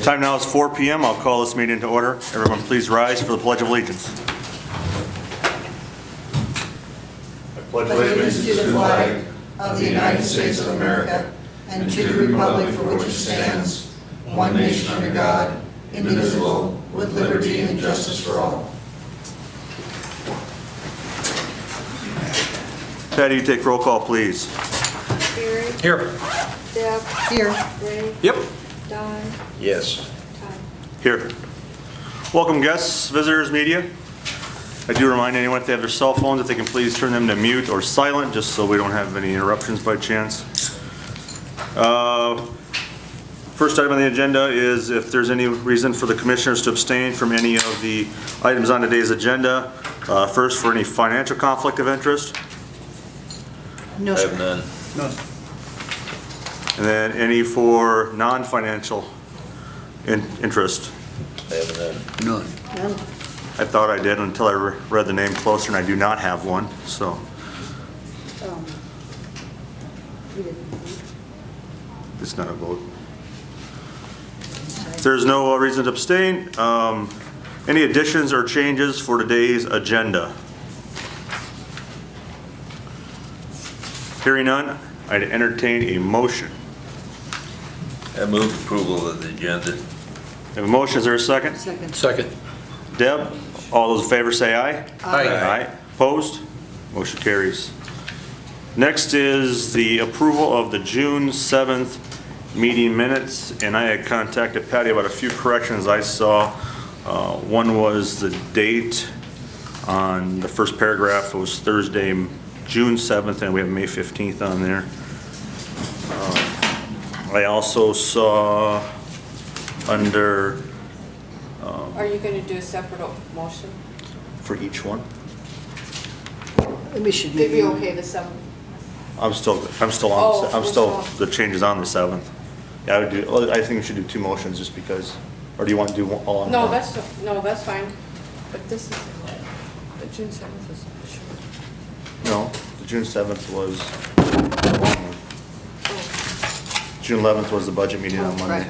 Time now is 4 p.m. I'll call this meeting to order. Everyone please rise for the Pledge of Allegiance. I pledge Allegiance to the flag of the United States of America and to the republic for which it stands, one nation under God, indivisible, with liberty and justice for all. Patty, you take roll call, please. Gary. Here. Deb. Here. Ray. Yep. Don. Yes. Todd. Here. Welcome guests, visitors, media. I do remind anyone if they have their cell phones, if they can please turn them to mute or silent, just so we don't have any interruptions by chance. First item on the agenda is if there's any reason for the commissioners to abstain from any of the items on today's agenda. First, for any financial conflict of interest, No, I have sir. none. and then any for non-financial interest. I have none. None. I thought I did until I read the name closer, and I do not have one, so We didn't. it's not a vote. If there's no reason to abstain, any additions or changes for today's agenda? Hearing none, I'd entertain a motion. I move approval of the agenda. Have a motion, is there a second? Second. Second. Deb, all those in favor say aye. Aye. Opposed? Motion carries. Next is the approval of the June 7th meeting minutes, and I had contacted Patty about a few corrections I saw. One was the date on the first paragraph. It was Thursday, June 7th, and we have May 15th on there. I also saw under, Are you going to do a separate motion? for each one, We should Did be. we okay the 7th? I'm still Oh, I'm still, which one? the changes on the 7th. Yeah, I would do, well, I think we should do two motions just because, or do you want to do all on one? No, that's fine. But this is, the June 7th is short. No, the June 7th was, Oh, June 11th was the budget meeting on Monday.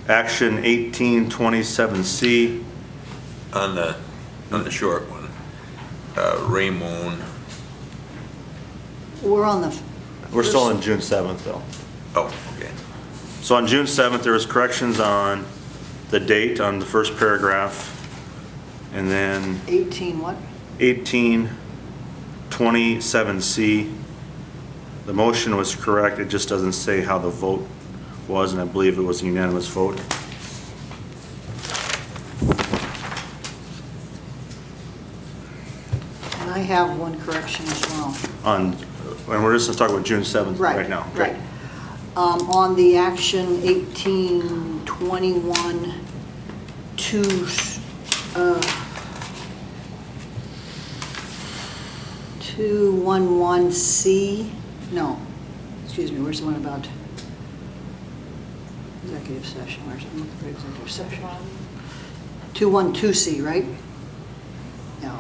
Action 1827C, On the short one, Raymond, We're on the. we're still on June 7th though. oh, okay. So on June 7th, there was corrections on the date on the first paragraph, and then 18 what? 1827C. The motion was correct, it just doesn't say how the vote was, and I believe it was a unanimous vote. And I have one correction as well. And we're just talking about June 7th right now. Right. On the action 1821 211C, no, excuse me, where's the one about executive session? Where's it? I'm looking for executive session. 212C, right? No.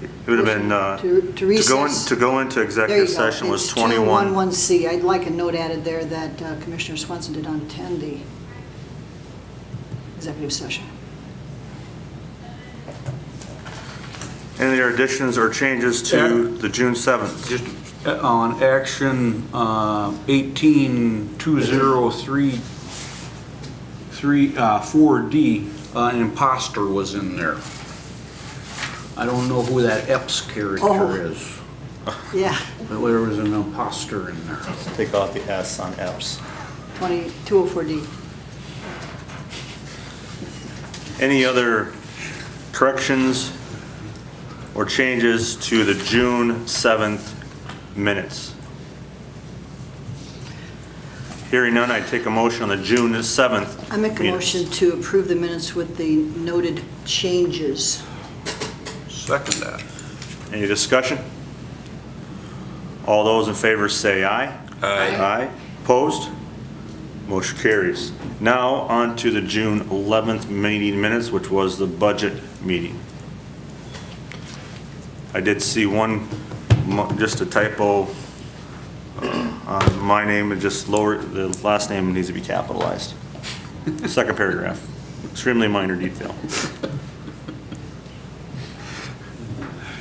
It would have been, To recess. to go into There you executive go. session was It's 21. 211C. I'd like a note added there that Commissioner Swenson did not attend the executive session. Any other additions or changes to the June 7th? Just on action 18203 4D, an imposter was in there. I don't know who that Epps character Oh. is, Yeah, but there was an imposter in there. Take off the S on EPS. 204D. Any other corrections or changes to the June 7th minutes? Hearing none, I take a motion on the June 7th. I make a minutes. motion to approve the minutes with the noted changes. Second that. Any discussion? All those in favor say aye. Aye. Aye. Opposed? Motion carries. Now on to the June 11th meeting minutes, which was the budget meeting. I did see one, just a typo My name is just lower, the last name needs to be capitalized. Second paragraph, extremely minor detail.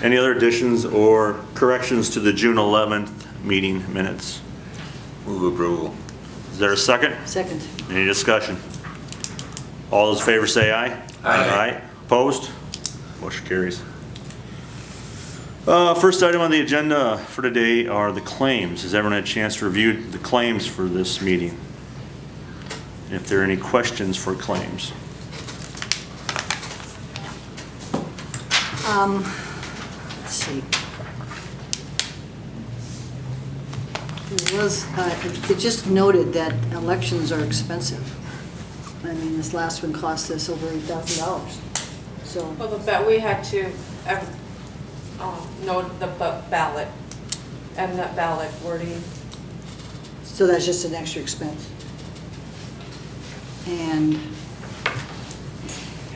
Any other additions or corrections to the June 11th meeting minutes? Move approval. Is there a second? Second. Any discussion? All those in favor say aye. Aye. Opposed? Motion carries. First item on the agenda for today are the claims. Has everyone had a chance to review the claims for this meeting? If there are any questions for claims? Let's see. It just noted that elections are expensive. I mean, this last one cost us over $8,000. So, Well, we had to note the ballot and that ballot wording. so that's just an extra expense. And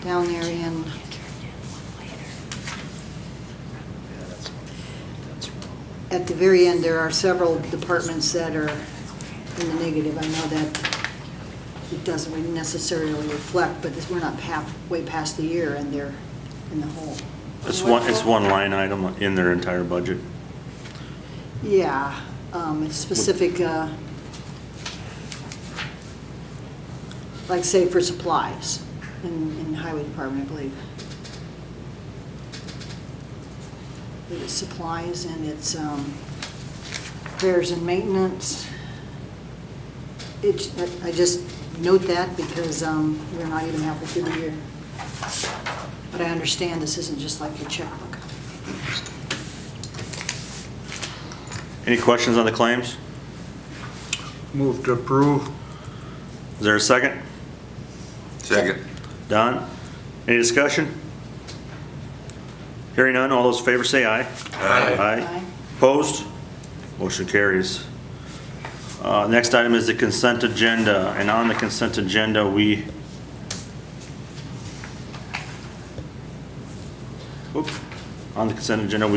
down there in, at the very end, there are several departments that are in the negative. I know that it doesn't really necessarily reflect, but we're not halfway past the year and they're in the hole. It's one line item in their entire budget. Yeah, it's specific, like say for supplies in the highway department, I believe. It's supplies and it's repairs and maintenance. I just note that because we're not even halfway through the year. But I understand this isn't just like your checkbook. Any questions on the claims? Move to approve. Is there a second? Second. Don? Any discussion? Hearing none, all those in favor say aye. Aye. Aye. Opposed? Motion carries. Next item is the consent agenda, and on the consent agenda, we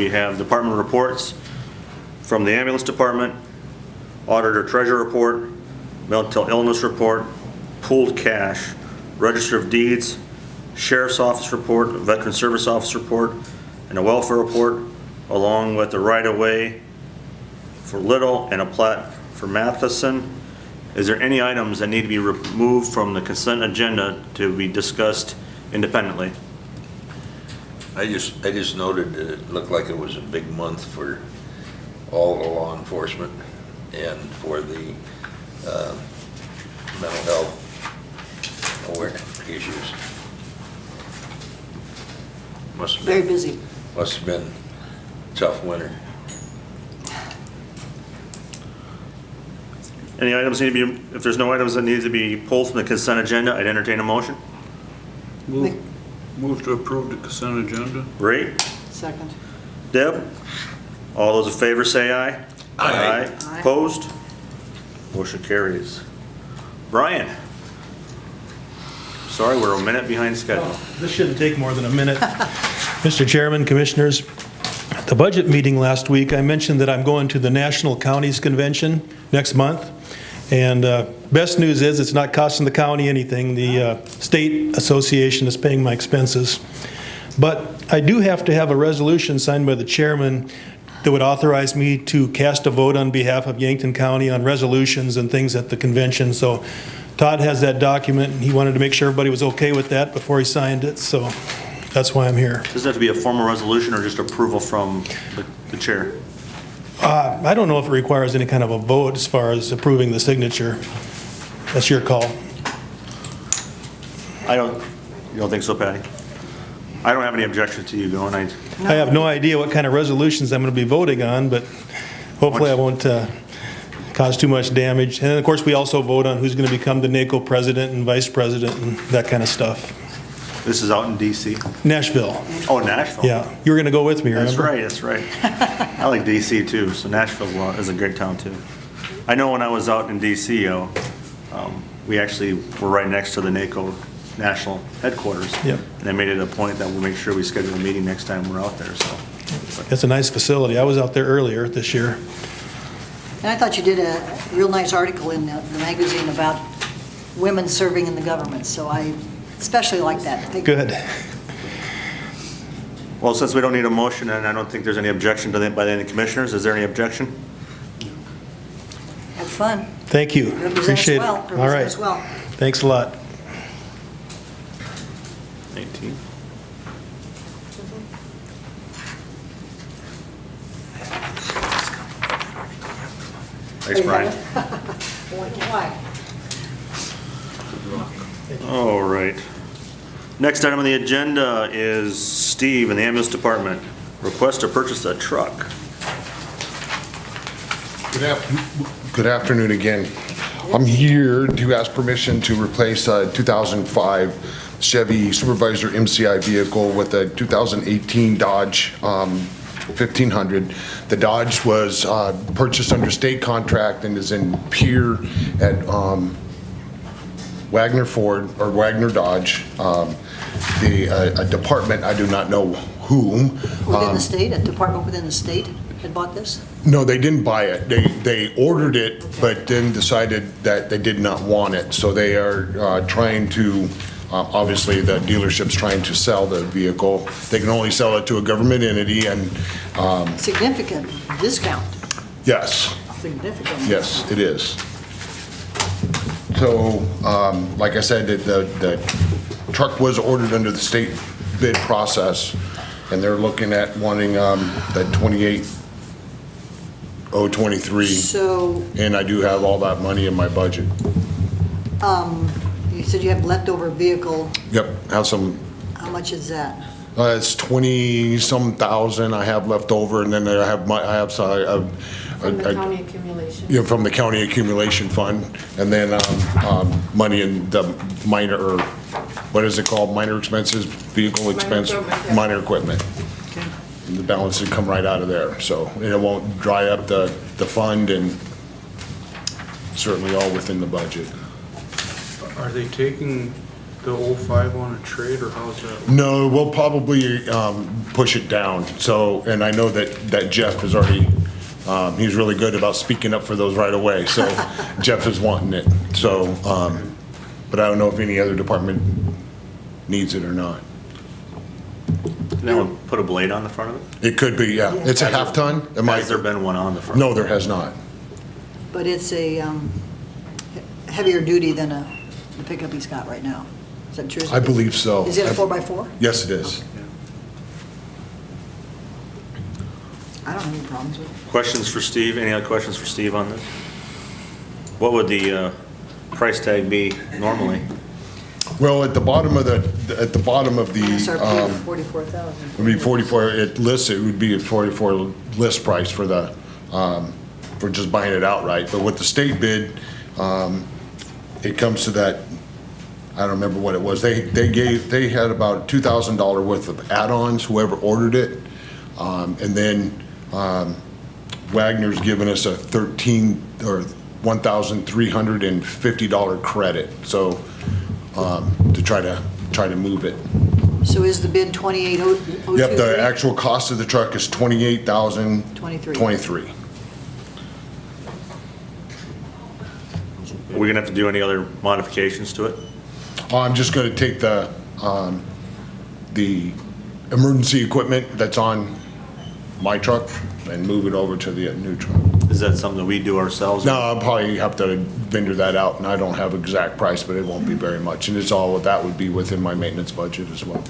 have department reports from the ambulance department, auditor treasurer report, mental illness report, pooled cash, register of deeds, sheriff's office report, veteran service office report, and a welfare report, along with the right-of-way for Little and a plat for Matheson. Is there any items that need to be removed from the consent agenda to be discussed independently? I just noted that it looked like it was a big month for all the law enforcement and for the mental health awareness issues. Very busy. Must have been a tough winter. Any items need to be, if there's no items that need to be pulled from the consent agenda, I'd entertain a motion. Move to approve the consent agenda. Ray? Second. Deb? All those in favor say aye. Aye. Aye. Opposed? Motion carries. Brian? Sorry, we're a minute behind schedule. This shouldn't take more than a minute. Mr. Chairman, Commissioners, at the budget meeting last week, I mentioned that I'm going to the National Counties Convention next month. And best news is it's not costing the county anything. The state association is paying my expenses. But I do have to have a resolution signed by the chairman that would authorize me to cast a vote on behalf of Yankton County on resolutions and things at the convention. So Todd has that document, and he wanted to make sure everybody was okay with that before he signed it. So that's why I'm here. Does it have to be a formal resolution or just approval from the chair? I don't know if it requires any kind of a vote as far as approving the signature. That's your call. You don't think so, Patty? I don't have any objection to you going. I have no idea what kind of resolutions I'm going to be voting on, but hopefully I won't cause too much damage. And of course, we also vote on who's going to become the NACO president and vice president and that kind of stuff. This is out in D.C.? Nashville. Oh, Nashville? Yeah, you were going to go with me, remember? That's right. I like D.C. too, so Nashville is a great town too. I know when I was out in D.C., we actually were right next to the NACO national headquarters. Yep. And they made it a point that we'll make sure we schedule a meeting next time we're out there, so. It's a nice facility. I was out there earlier this year. And I thought you did a real nice article in the magazine about women serving in the government, so I especially like that. Thank you. Good. Well, since we don't need a motion, and I don't think there's any objection to that by any commissioners, is there any objection? Have fun. Thank you. Represent us Appreciate it. well. All Represent right. us well. Thanks a lot. 19. Thanks, Brian. Why? All right. Next item on the agenda is Steve in the ambulance department. Request to purchase a truck. Good afternoon again. I'm here to ask permission to replace a 2005 Chevy Supervisor MCI vehicle with a 2018 Dodge 1500. The Dodge was purchased under state contract and is in Pier at Wagner Ford, or Wagner Dodge. A department, I do not know whom. Within the state, a department within the state had bought this? No, they didn't buy it. They ordered it, but then decided that they did not want it. So they are trying to, obviously, the dealership's trying to sell the vehicle. They can only sell it to a government entity, and Significant discount, yes, significant. yes, it is. So, like I said, the truck was ordered under the state bid process, and they're looking at wanting that 28023. So And I do have all that money in my budget. you said you have leftover vehicle. Yep, have some, How much is that? it's 20-some thousand I have left over, and then I have From the county accumulation. yeah, from the county accumulation fund, and then money in the minor, or what is it called, minor expenses, vehicle expense, equipment, yeah. minor equipment. Okay. And the balance would come right out of there, so it won't dry up the fund, and certainly all within the budget. Are they taking the 05 on a trade, or how's that? No, we'll probably push it down, so, and I know that Jeff is already, he's really good about speaking up for those right away, so Jeff is wanting it, so, but I don't know if any other department needs it or not. Can that one put a blade on the front of it? It could be, yeah. It's a half ton. It might- Has there been one on the front? No, there has not. But it's a heavier duty than the pickup he's got right now. Is that true? I believe so. Is it a 4x4? Yes, it is. I don't have any problems with it. Questions for Steve? Any other questions for Steve on this? What would the price tag be normally? Well, at the bottom of the MSRP of 44,000. would be 44, it would be a 44 list price for the, for just buying it outright. But with the state bid, it comes to that, I don't remember what it was. They had about $2,000 worth of add-ons, whoever ordered it. And then Wagner's given us a $1,350 credit, so, to try to move it. So is the bid 28,023? Yep, the actual cost of the truck is $28,023. Are we gonna have to do any other modifications to it? I'm just gonna take the emergency equipment that's on my truck and move it over to the new truck. Is that something that we do ourselves? No, I'll probably have to vendor that out, and I don't have exact price, but it won't be very much, and that would be within my maintenance budget as well.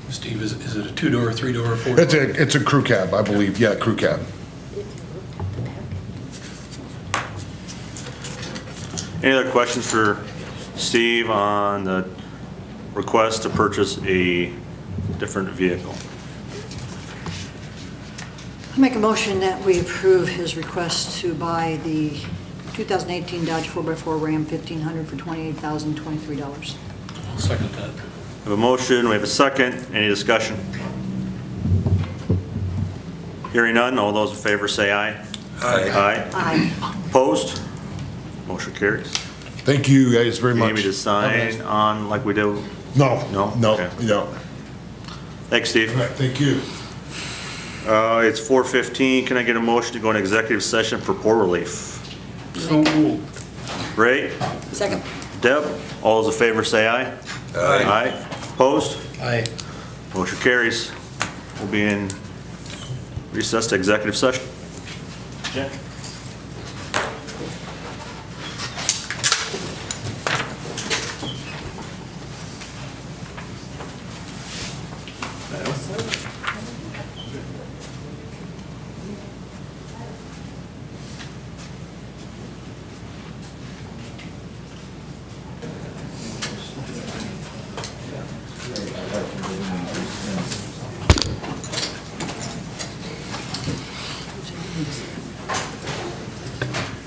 Steve, is it a two-door, three-door, four-door? It's a crew cab, I believe, yeah, crew cab. Any other questions for Steve on the request to purchase a different vehicle? I make a motion that we approve his request to buy the 2018 Dodge 4x4 Ram 1500 for $28,023. I'll second that. We have a motion, we have a second. Any discussion? Hearing none, all those in favor say aye. Aye. Aye. Opposed? Motion carries. Thank you guys very You much. need me to sign on like we do? No, No? no, Okay. no. Thanks, Steve. All right, thank you. It's 4:15. Can I get a motion to go into executive session for poor relief? So moved. Ray? Second. Deb? All those in favor say aye. Aye. Opposed? Aye. Motion carries. We'll be in recess to executive session. Jen?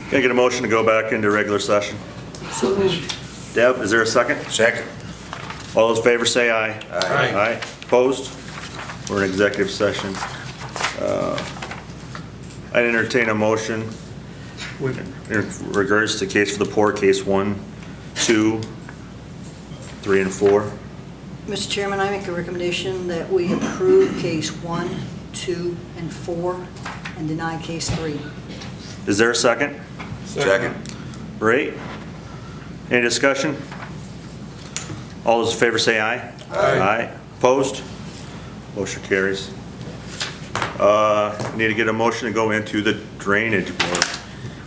Can I get a motion to go back into regular session? So moved. Deb, is there a second? Second. All those in favor say aye. Aye. Aye. Opposed? We're in executive session. I entertain a motion in regards to case for the poor, case 1, 2, 3, and 4. Mr. Chairman, I make a recommendation that we approve case 1, 2, and 4, and deny case 3. Is there a second? Second. Ray? Any discussion? All those in favor say aye. Aye. Opposed? Motion carries. Need to get a motion to go into the drainage board.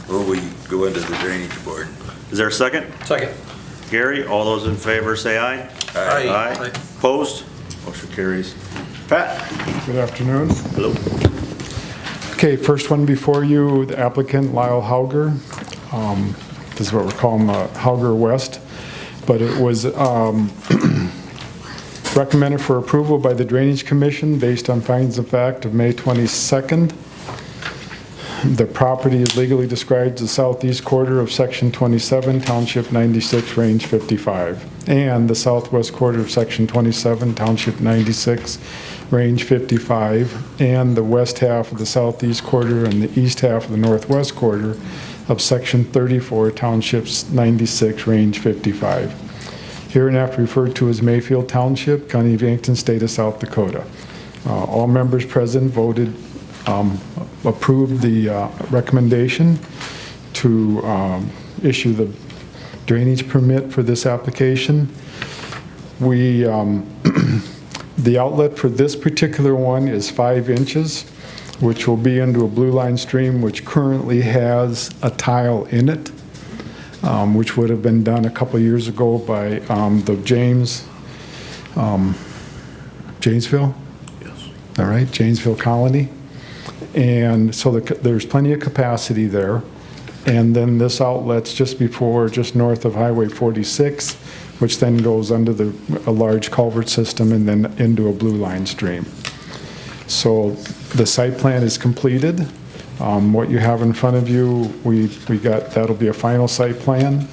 Will we go into the drainage board? Is there a second? Second. Gary, all those in favor say aye. Aye. Aye. Opposed? Motion carries. Pat? Good afternoon. Hello. Okay, first one before you, the applicant Lyle Hauger. This is what we're calling Hauger West, but it was recommended for approval by the Drainage Commission based on findings of fact of May 22nd. The property is legally described as the southeast quarter of Section 27, Township 96, Range 55, and the southwest quarter of Section 27, Township 96, Range 55, and the west half of the southeast quarter and the east half of the northwest quarter of Section 34, Townships 96, Range 55. Hereinafter referred to as Mayfield Township, County of Yankton, State of South Dakota. All members present voted, approved the recommendation to issue the drainage permit for this application. We, the outlet for this particular one is 5 inches, which will be into a blue line stream, which currently has a tile in it, which would have been done a couple years ago by the Janesville? Yes. All right, Janesville Colony. And so there's plenty of capacity there. And then this outlet's just north of Highway 46, which then goes under a large culvert system and then into a blue line stream. So the site plan is completed. What you have in front of you, that'll be a final site plan.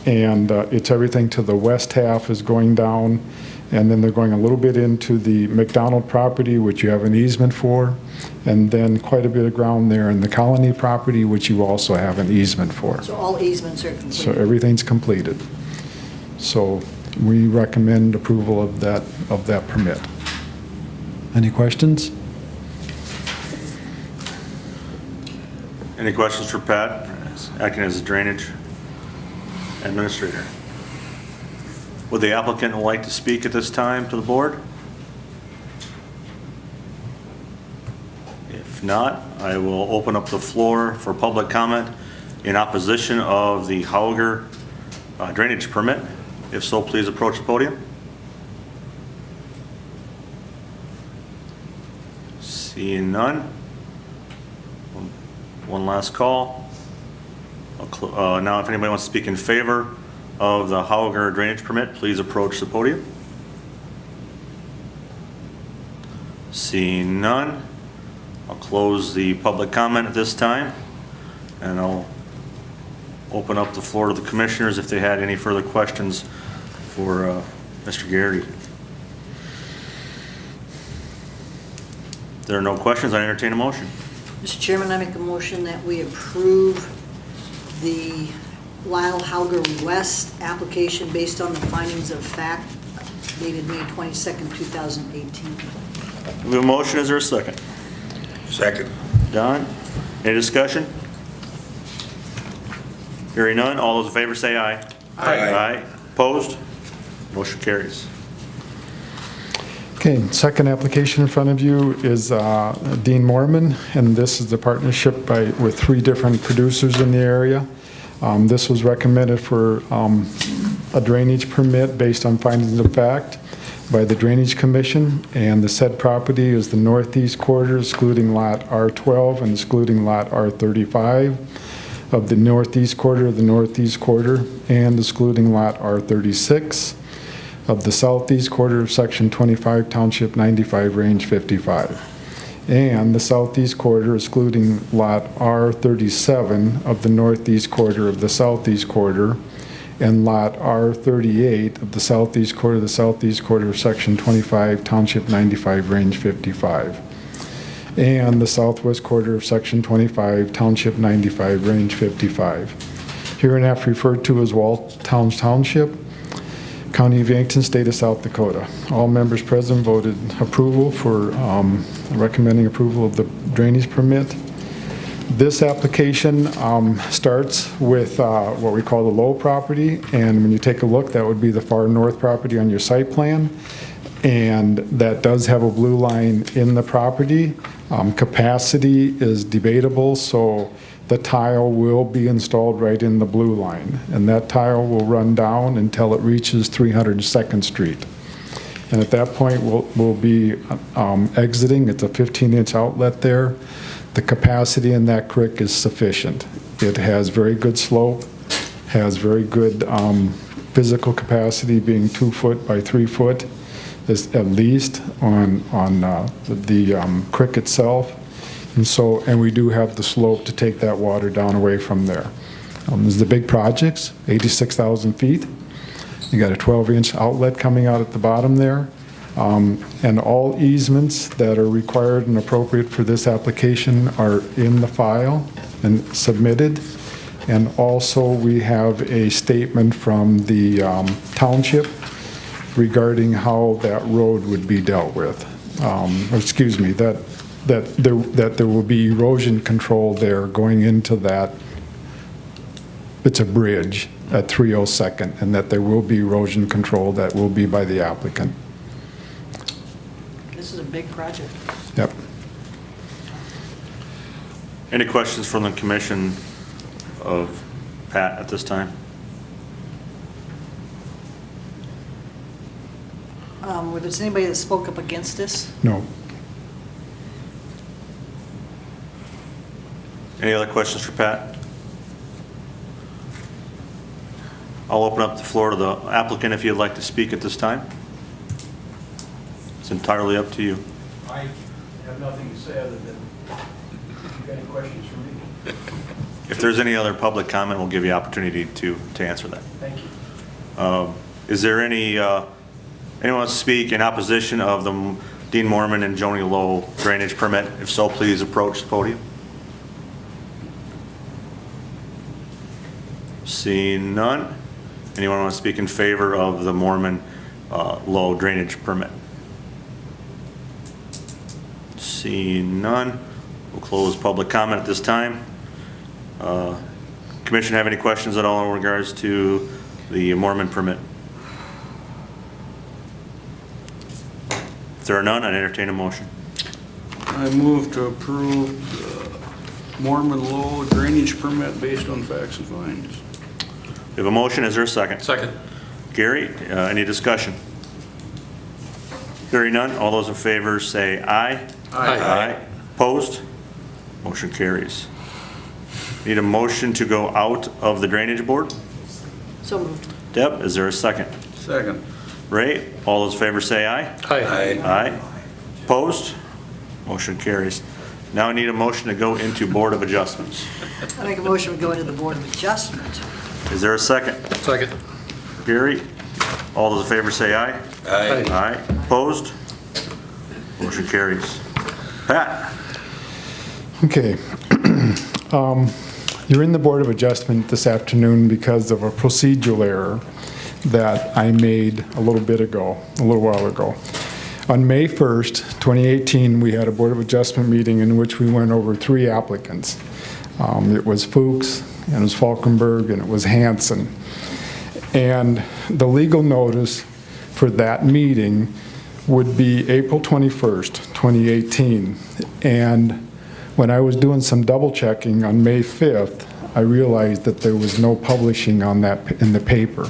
And it's everything to the west half is going down. And then they're going a little bit into the McDonald property, which you have an easement for. And then quite a bit of ground there in the Colony property, which you also have an easement for. So all easements are complete. So everything's completed. So we recommend approval of that permit. Any questions? Any questions for Pat, acting as a drainage administrator? Would the applicant like to speak at this time to the board? If not, I will open up the floor for public comment in opposition of the Hauger drainage permit. If so, please approach the podium. Seeing none. One last call. Now, if anybody wants to speak in favor of the Hauger drainage permit, please approach the podium. Seeing none, I'll close the public comment at this time, and I'll open up the floor to the commissioners if they had any further questions for Mr. Garrity. If there are no questions, I entertain a motion. Mr. Chairman, I make a motion that we approve the Lyle Hauger West application based on the findings of fact dated May 22nd, 2018. We have a motion, is there a second? Second. Don, any discussion? Hearing none, all those in favor say aye. Aye. Aye. Opposed? Motion carries. Okay, second application in front of you is Dean Mormon, and this is the partnership with 3 different producers in the area. This was recommended for a drainage permit based on findings of fact by the Drainage Commission, and the said property is the northeast quarter excluding lot R12 and excluding lot R35 of the northeast quarter and excluding lot R36 of the southeast quarter of Section 25, Township 95, Range 55, and the southeast quarter excluding lot R37 of the northeast quarter of the southeast quarter, and lot R38 of the southeast quarter of Section 25, Township 95, Range 55, and the southwest quarter of Section 25, Township 95, Range 55. Hereinafter referred to as Walltowns Township, County of Yankton, State of South Dakota. All members present voted approval for recommending approval of the drainage permit. This application starts with what we call the low property, and when you take a look, that would be the far north property on your site plan, and that does have a blue line in the property. Capacity is debatable, so the tile will be installed right in the blue line, and that tile will run down until it reaches 302nd Street. And at that point, we'll be exiting. It's a 15-inch outlet there. The capacity in that creek is sufficient. It has very good slope, has very good physical capacity, being 2 foot by 3 foot, is at least on the creek itself. And we do have the slope to take that water down away from there. There's the big projects, 86,000 feet. You got a 12-inch outlet coming out at the bottom there. And all easements that are required and appropriate for this application are in the file and submitted. And also we have a statement from the township regarding how that road would be dealt with. That there will be erosion control there going into that. It's a bridge at 302nd, and that there will be erosion control that will be by the applicant. This is a big project. Yep. Any questions from the commission of Pat at this time? Was there anybody that spoke up against this? No. Any other questions for Pat? I'll open up the floor to the applicant if you'd like to speak at this time. It's entirely up to you. I have nothing to say other than, if you've got any questions for me. If there's any other public comment, we'll give you opportunity to answer that. Thank you. Is there anyone wants to speak in opposition of the Dean Mormon and Joni Lowe drainage permit? If so, please approach the podium. Seeing none. Anyone want to speak in favor of the Mormon Lowe drainage permit? Seeing none. We'll close public comment at this time. Commission have any questions at all in regards to the Mormon permit? If there are none, I'd entertain a motion. I move to approve the Mormon Lowe drainage permit based on facts and findings. We have a motion. Is there a second? Second. Gary, any discussion? Hearing none. All those in favor say aye. Aye. Opposed? Motion carries. Need a motion to go out of the drainage board? So moved. Deb, is there a second? Second. Ray, all those in favor say aye. Aye. Aye. Opposed? Motion carries. Now I need a motion to go into Board of Adjustments. I make a motion to go into the Board of Adjustment. Is there a second? Second. Gary, all those in favor say aye. Aye. Aye. Opposed? Motion carries. Pat? Okay. You're in the Board of Adjustment this afternoon because of a procedural error that I made a little while ago. On May 1st, 2018, we had a Board of Adjustment meeting in which we went over 3 applicants. It was Fuchs, and it was Falkenberg, and it was Hanson. And the legal notice for that meeting would be April 21st, 2018. And when I was doing some double checking on May 5th, I realized that there was no publishing on that in the paper,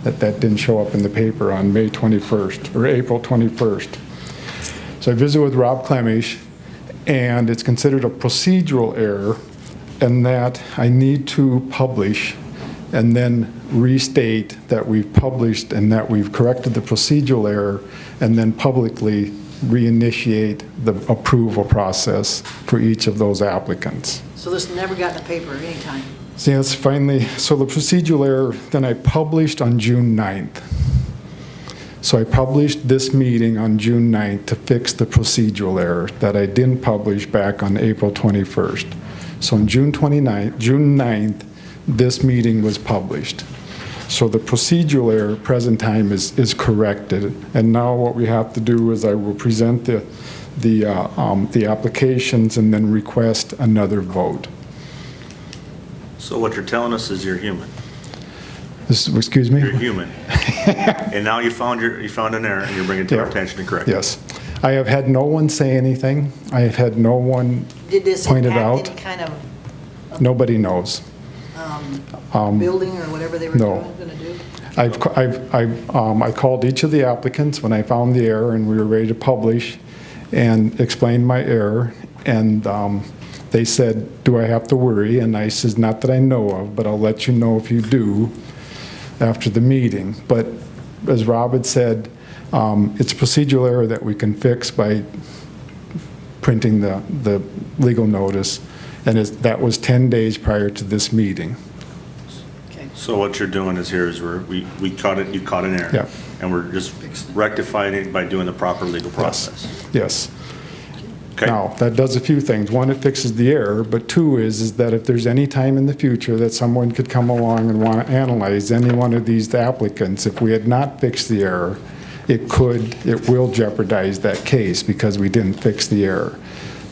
that didn't show up in the paper on May 21st or April 21st. So I visited with Rob Clemish, and it's considered a procedural error in that I need to publish and then restate that we've published and that we've corrected the procedural error, and then publicly reinitiate the approval process for each of those applicants. So this never got in the paper at any time? So yes, finally, so the procedural error, then I published on June 9th. So I published this meeting on June 9th to fix the procedural error that I didn't publish back on April 21st. So on June 9th, this meeting was published. So the procedural error present time is corrected. And now what we have to do is I will present the applications and then request another vote. So what you're telling us is you're human. Excuse me? You're human. And now you found an error and you're bringing it to our attention to correct it. Yes. I have had no one say anything. I have had no one Did this point it impact out. any kind of Nobody knows. building or whatever they were no. going to do? I called each of the applicants when I found the error and we were ready to publish and explained my error. And they said, do I have to worry? And I said, not that I know of, but I'll let you know if you do after the meeting. But as Rob had said, it's a procedural error that we can fix by printing the legal notice. And that was 10 days prior to this meeting. Okay. So what you're doing is we caught it, you caught an error. Yeah. And we're just rectifying it by doing the proper legal process. Yes. Okay? Now, that does a few things. One, it fixes the error, but two is that if there's any time in the future that someone could come along and want to analyze any one of these applicants, if we had not fixed the error, it will jeopardize that case because we didn't fix the error.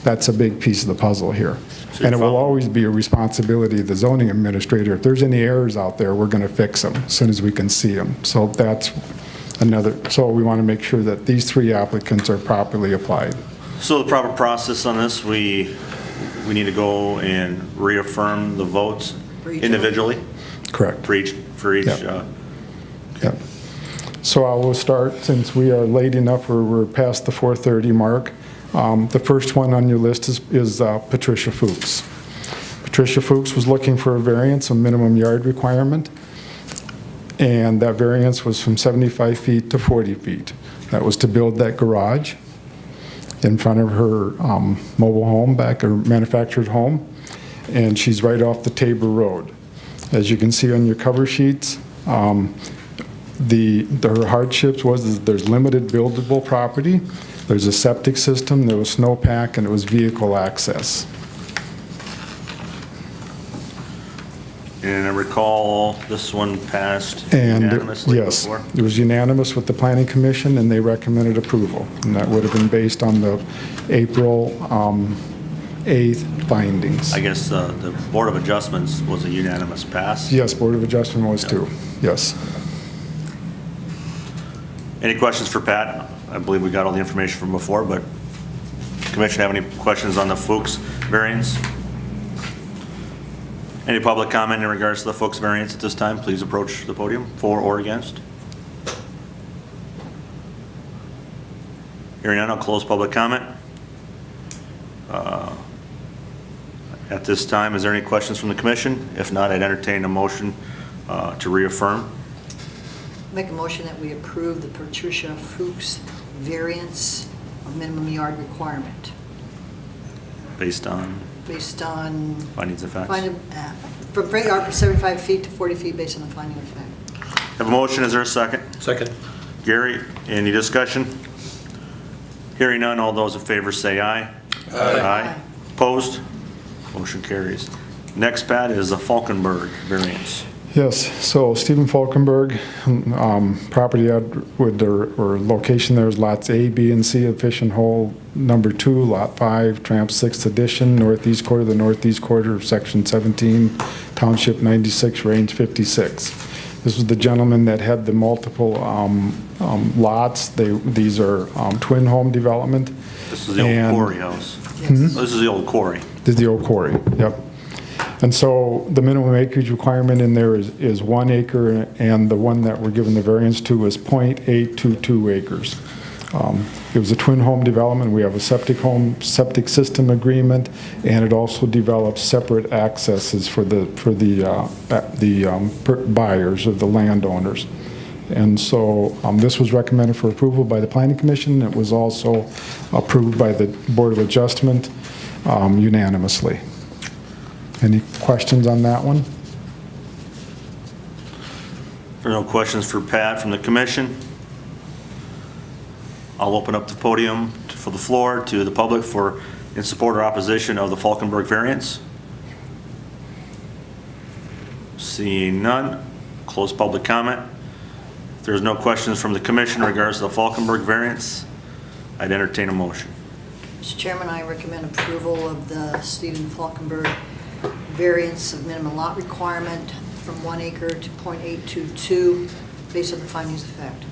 That's a big piece of the puzzle here. So And it will follow- always be a responsibility of the zoning administrator. If there's any errors out there, we're going to fix them as soon as we can see them. So that's so we want to make sure that these 3 applicants are properly applied. So the proper process on this, we need to go and reaffirm the votes For each individually Correct. for each. Yeah. Yep. So I will start, since we are late enough where we're past the 4:30 mark. The first one on your list is Patricia Fuchs. Patricia Fuchs was looking for a variance, a minimum yard requirement, and that variance was from 75 feet to 40 feet. That was to build that garage in front of her mobile home, her manufactured home, and she's right off the Tabor Road. As you can see on your cover sheets, her hardships was there's limited buildable property, there's a septic system, there was snowpack, and it was vehicle access. And I recall this one passed And unanimously yes, before. it was unanimous with the Planning Commission, and they recommended approval. And that would have been based on the April 8th findings. I guess the Board of Adjustments was a unanimous pass. Yes, Board of Adjustment was too, yes. Any questions for Pat? I believe we got all the information from before, but Commission have any questions on the Fuchs variance? Any public comment in regards to the Fuchs variance at this time? Please approach the podium, for or against. Hearing none, I'll close public comment. At this time, is there any questions from the Commission? If not, I'd entertain a motion to reaffirm. Make a motion that we approve the Patricia Fuchs variance of minimum yard requirement Based on based on findings of facts. from front yard from 75 feet to 40 feet based on the finding of fact. Have a motion, is there a second? Second. Gary, any discussion? Hearing none, all those in favor say aye. Opposed? Motion carries. Next, Pat, is the Falkenberg variance. Yes, so Stephen Falkenberg, property or location there is lots A, B, and C of Fishing Hole number 2, lot 5, Tramp 6th edition, northeast quarter, the northeast quarter of section 17, township 96, range 56. This was the gentleman that had the multiple lots. These are twin home development. This is the old And- quarry house. Yes. This is the old quarry. This is the old quarry, yep. And so the minimum acreage requirement in there is 1 acre, and the one that we're given the variance to is .822 acres. It was a twin home development. We have a septic system agreement, and it also develops separate accesses for the buyers or the landowners. And so this was recommended for approval by the Planning Commission. It was also approved by the Board of Adjustment unanimously. Any questions on that one? There are no questions for Pat from the commission. I'll open up the podium for the floor to the public for in support or opposition of the Falkenberg variance. Seeing none, close public comment. If there's no questions from the commission in regards to the Falkenberg variance, I'd entertain a motion. Mr. Chairman, I recommend approval of the Stephen Falkenberg variance of minimum lot requirement from 1 acre to .822 based on the findings of fact.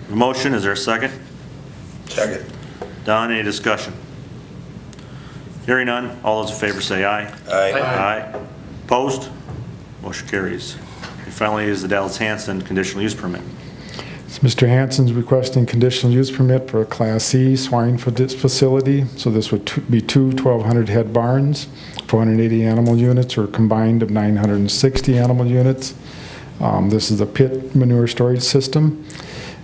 The motion, is there a second? Second. Don, any discussion? Hearing none, all those in favor say aye. Aye. Aye. Opposed? Motion carries. And finally is the Dallas Hanson conditional use permit. So Mr. Hansen's requesting conditional use permit for a Class C swine facility. So this would be two 1,200 head barns, 480 animal units, or combined of 960 animal units. This is a pit manure storage system.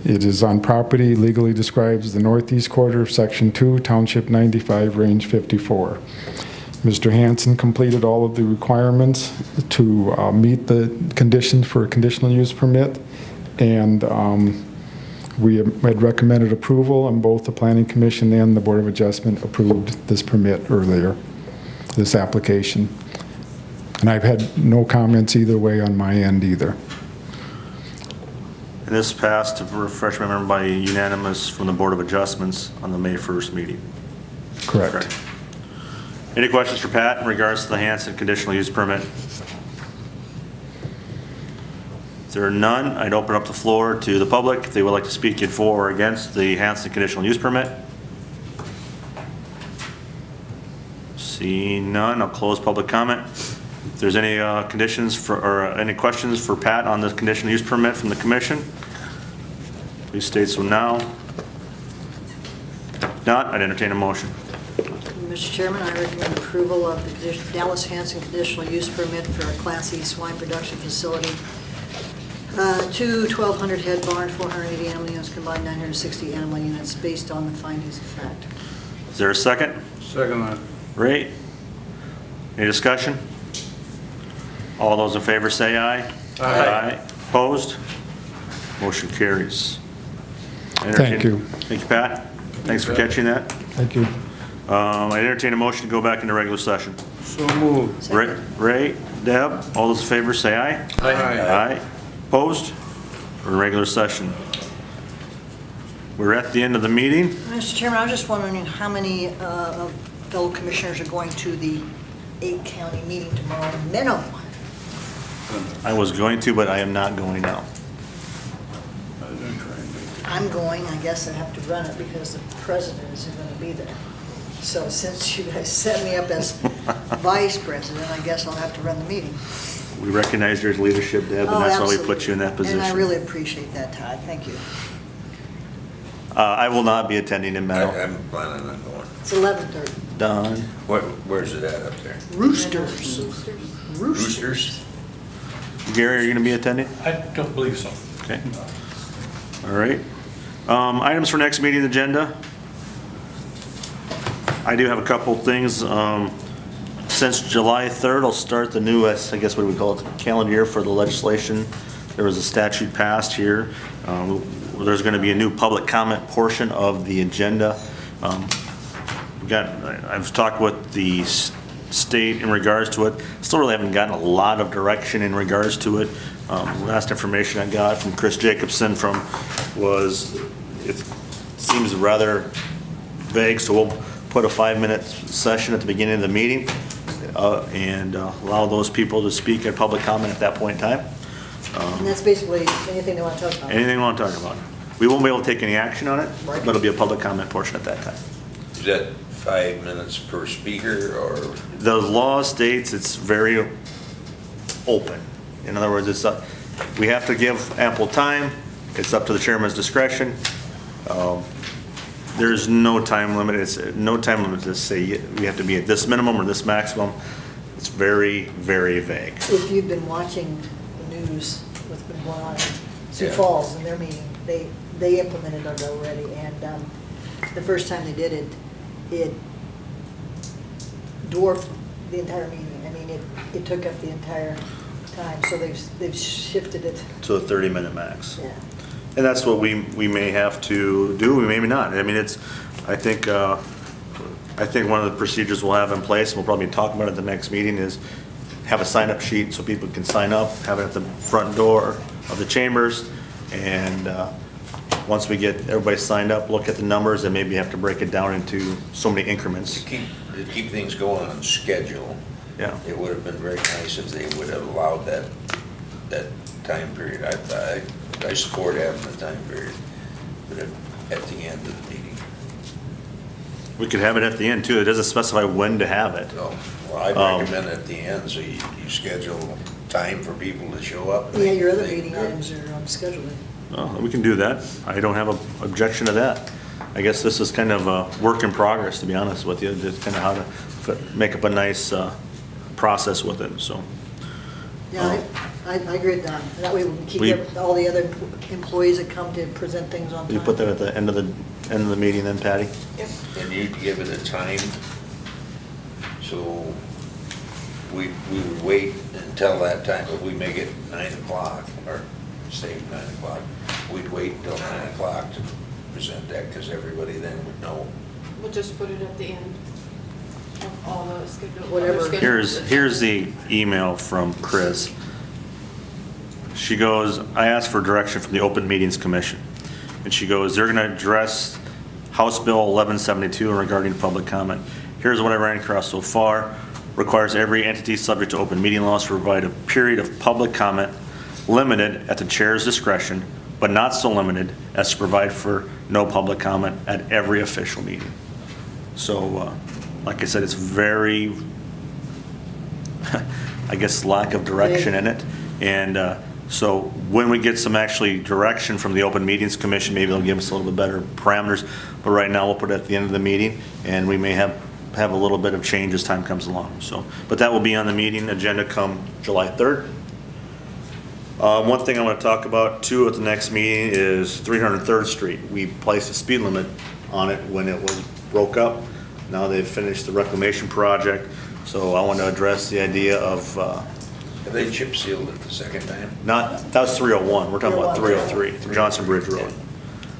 It is on property legally described as the northeast quarter of Section 2, Township 95, Range 54. Mr. Hansen completed all of the requirements to meet the conditions for a conditional use permit, and we had recommended approval, and both the Planning Commission and the Board of Adjustment approved this permit earlier, this application. And I've had no comments either way on my end either. And this passed, to refresh my memory, by unanimous from the Board of Adjustments on the May 1st meeting. Correct. Any questions for Pat in regards to the Hanson conditional use permit? If there are none, I'd open up the floor to the public if they would like to speak in for or against the Hanson conditional use permit. Seeing none, I'll close public comment. If there's any conditions for, or any questions for Pat on the conditional use permit from the commission, please state so now. If not, I'd entertain a motion. Mr. Chairman, I recommend approval of the Dallas Hanson conditional use permit for a Class E swine production facility. Two 1,200 head barn, 480 animal units, combined 960 animal units, based on the findings of fact. Is there a second? Second that. Ray? Any discussion? All those in favor say aye. Aye. Opposed? Motion carries. Thank you. Thank you, Pat. Thanks for catching that. Thank you. I entertain a motion to go back into regular session. So moved. Ray, Deb, all those in favor say aye. Aye. Opposed? We're in regular session. We're at the end of the meeting. Mr. Chairman, I was just wondering how many of fellow commissioners are going to the 8-county meeting tomorrow, minimum. I was going to, but I am not going now. I'm going, I guess I have to run it because the president isn't going to be there. So since you guys set me up as vice president, I guess I'll have to run the meeting. We recognize your leadership, Deb, and Oh, that's why we absolutely. put you in that position. And I really appreciate that, Todd. Thank you. I will not be attending in Meadow. I'm planning on going. It's 11:30. Don? Where's it at up there? Roosters. Roosters? Gary, are you going to be attending? I don't believe so. Okay. All right. Items for next meeting agenda. I do have a couple things. Since July 3rd, I'll start the new, I guess what do we call it, calendar year for the legislation. There was a statute passed here. There's going to be a new public comment portion of the agenda. I've talked with the state in regards to it. Still really haven't gotten a lot of direction in regards to it. Last information I got from Chris Jacobson was, it seems rather vague, so we'll put a 5-minute session at the beginning of the meeting and allow those people to speak at public comment at that point in time. And that's basically anything they want to talk about. Anything we want to talk about. We won't be able to take any action on it, Right. but it'll be a public comment portion at that time. Is that 5 minutes per speaker, or? The law states it's very open. In other words, we have to give ample time. It's up to the chairman's discretion. There's no time limit. It's no time limit to say we have to be at this minimum or this maximum. It's very, very vague. If you've been watching the news, what's been going on in Sioux Yeah. Falls and their meeting, they implemented it already, and the first time they did it, it dwarfed the entire meeting. I mean, it took up the entire time, so they've shifted it. To a 30-minute max. Yeah. And that's what we may have to do, we maybe not. I mean, I think one of the procedures we'll have in place, and we'll probably talk about it at the next meeting, is have a sign-up sheet so people can sign up, have it at the front door of the chambers, and once we get everybody signed up, look at the numbers, and maybe have to break it down into so many increments. To keep things going on schedule, Yeah. it would have been very nice if they would have allowed that time period. I support having the time period, but at the end of the meeting. We could have it at the end too. It doesn't specify when to have it. So, well, I'd recommend at the end, so you schedule time for people to show up. Yeah, your other meeting items are on scheduling. We can do that. I don't have an objection to that. I guess this is kind of a work in progress, to be honest with you, just kind of how to make up a nice process with it, so. Yeah, I agree with that. That way we can keep all the other employees that come to present things on time. You put that at the end of the meeting then, Patty? Yep. And you give it a time, so we would wait until that time. If we make it 9 o'clock, or say 9 o'clock, we'd wait until 9 o'clock to present that, because everybody then would know. We'll just put it at the end of all the schedule. Whatever. other schedules. Here's the email from Chris. She goes, I asked for direction from the Open Meetings Commission. And she goes, they're going to address House Bill 1172 regarding public comment. Here's what I ran across so far. Requires every entity subject to open meeting laws to provide a period of public comment limited at the chair's discretion, but not so limited as to provide for no public comment at every official meeting. So, like I said, it's very, I guess, lack of direction in it. And so when we get some actually direction from the Open Meetings Commission, maybe they'll give us a little bit better parameters. But right now, we'll put it at the end of the meeting, and we may have a little bit of change as time comes along. So, but that will be on the meeting agenda come July 3rd. One thing I want to talk about too at the next meeting is 303rd Street. We placed a speed limit on it when it was broke up. Now they've finished the reclamation project, so I want to address the idea of, Have they chip sealed it the second time? that was 301, we're talking about 303, the Johnson Bridge Road.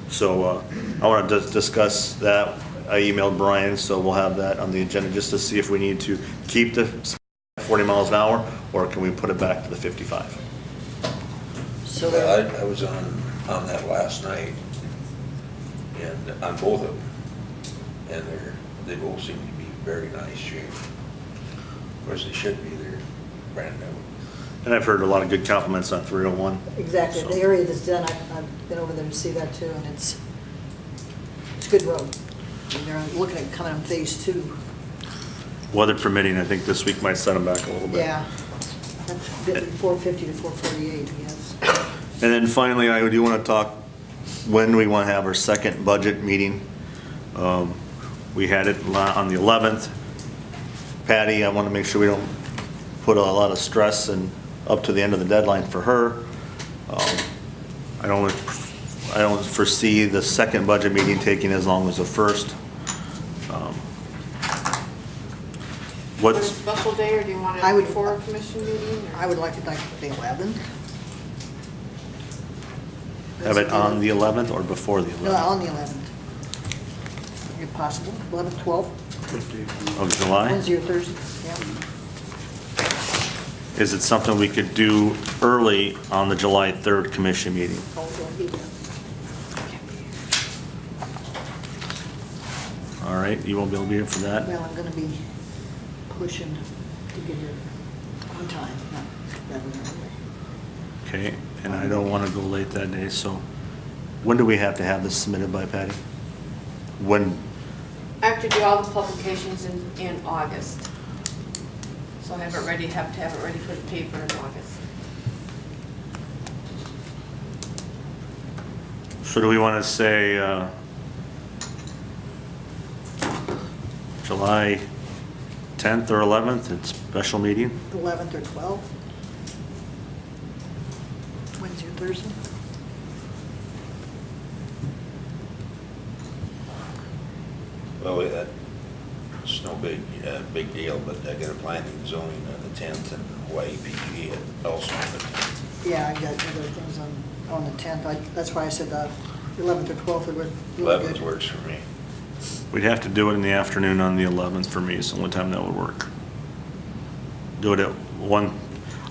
So I want to discuss that. I emailed Brian, so we'll have that on the agenda just to see if we need to keep the 40 miles an hour, or can we put it back to the 55? So Well, I was on that last night, and on both of them, and they both seem to be very nice shape. Of course, they should be, they're brand new. And I've heard a lot of good compliments on 301. exactly, So- the area that's done, I've been over there to see that too, and it's a good road. And they're looking at coming on phase 2. Weather permitting, I think this week might set them back a little bit. Yeah. That's 450 to 448, yes. And then finally, I do want to talk when we want to have our second budget meeting. We had it on the 11th. Patty, I want to make sure we don't put a lot of stress and up to the end of the deadline for her. I don't foresee the second budget meeting taking as long as the first. Want a What's, special day, or do you want I it would- before a commission meeting? or- I would like it like the 11th. have it on the 11th or before the 11th? No, on the 11th. possible, 11th, 12th, of July? Wednesday or Thursday, yeah. Is it something we could do early on the July 3rd commission meeting? Oh, we'll be there. All right, you won't be able to be here for that? Well, I'm gonna be pushing to get here on time, not that early. Okay, and I don't want to go late that day, so when do we have to have this submitted by, Patty? When, I have to do all the publications in August. So I have to have it ready for the paper in August. so do we want to say July 10th or 11th, it's special meeting? 11th or 12th? Wednesday or Thursday? Well, it's no big deal, but I got a planning and zoning on the 10th and Hawaii PG also on the 10th. Yeah, I got other things on the 10th. That's why I said the 11th or 12th would really 11th good. works for me. We'd have to do it in the afternoon on the 11th for me, it's the only time that would work. Do it at 1,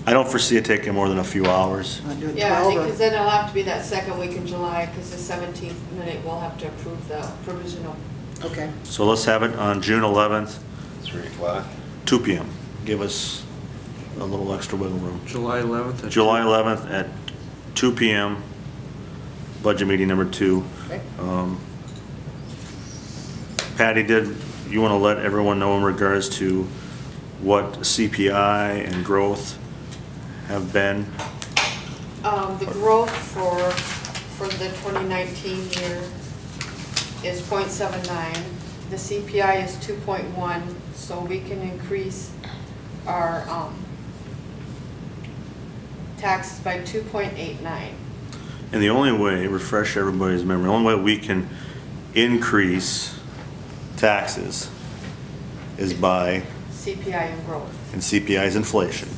I don't foresee it taking more than a few hours. Want to do it Yeah, 12 or? because then it'll have to be that second week in July, because the 17th minute we'll have to approve the provisional. Okay, So let's have it on June 11th, 3 o'clock. 2 PM. Give us a little extra wiggle room. July 11th? at July 2. 11th at 2 PM, budget meeting number 2. okay. Patty, you want to let everyone know in regards to what CPI and growth have been? The growth for the 2019 year is 0.79. The CPI is 2.1, so we can increase our taxes by 2.89. And the only way, refresh everybody's memory, the only way we can increase taxes is by, CPI and growth. and CPI is inflation.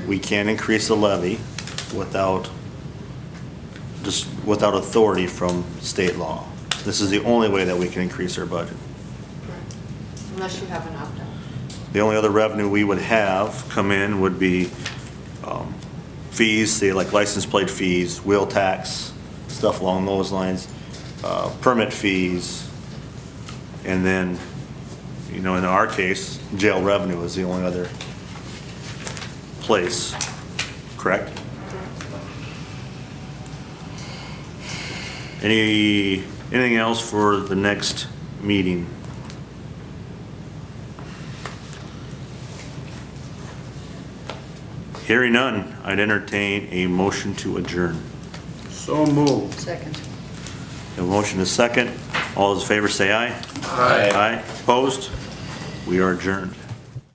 We can't increase the levy without authority from state law. This is the only way that we can increase our budget. Correct. Unless you have an opt-out. The only other revenue we would have come in would be fees, say like license plate fees, wheel tax, stuff along those lines, permit fees, and then, in our case, jail revenue is the only other place, correct? Anything else for the next meeting? Hearing none, I'd entertain a motion to adjourn. So moved. Second. A motion is second. All those in favor say aye. Aye. Aye. Opposed? We are adjourned.